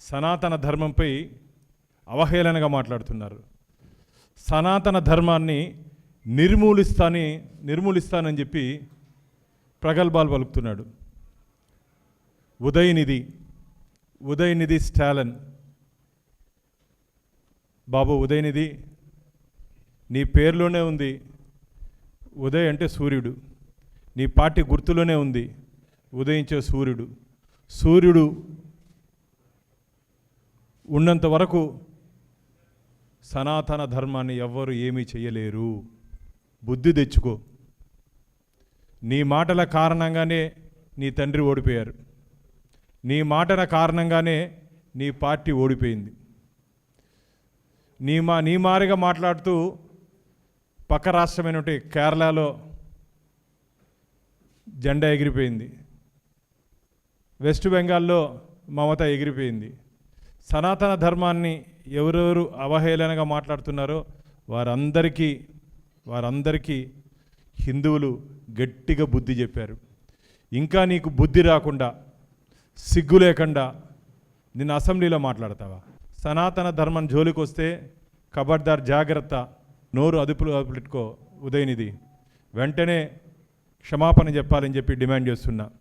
సనాతన ధర్మంపై అవహేళనగా మాట్లాడుతున్నారు. సనాతన ధర్మాన్ని నిర్మూలిస్తానని చెప్పి ప్రగల్భాలు పలుకుతున్నాడు. ఉదయనిధి స్టాలిన్. బాబు ఉదయనిధి, నీ పేరులోనే ఉంది ఉదయ్ అంటే సూర్యుడు, నీ పార్టీ గుర్తులోనే ఉంది ఉదయించే సూర్యుడు. సూర్యుడు ఉన్నంత వరకు సనాతన ధర్మాన్ని ఎవ్వరు ఏమీ చేయలేరు. బుద్ధి తెచ్చుకో. నీ మాటల కారణంగానే నీ తండ్రి ఓడిపోయారు, నీ మాటల కారణంగానే నీ పార్టీ ఓడిపోయింది. నీ మారిగా మాట్లాడుతూ పక్క రాష్ట్రమైనటువంటి కేరళలో జెండా ఎగిరిపోయింది, వెస్ట్ బెంగాల్లో మమత ఎగిరిపోయింది. సనాతన ధర్మాన్ని ఎవరెవరు అవహేళనగా మాట్లాడుతున్నారో వారందరికీ హిందువులు గట్టిగా బుద్ధి చెప్పారు. ఇంకా నీకు బుద్ధి రాకుండా, సిగ్గు లేకుండా నిన్ను అసెంబ్లీలో మాట్లాడతావా? సనాతన ధర్మం జోలికి వస్తే ఖబర్దార్, జాగ్రత్త. నోరు అదుపులో పెట్టుకో ఉదయనిధి. వెంటనే క్షమాపణ చెప్పాలని చెప్పి డిమాండ్ చేస్తున్నా.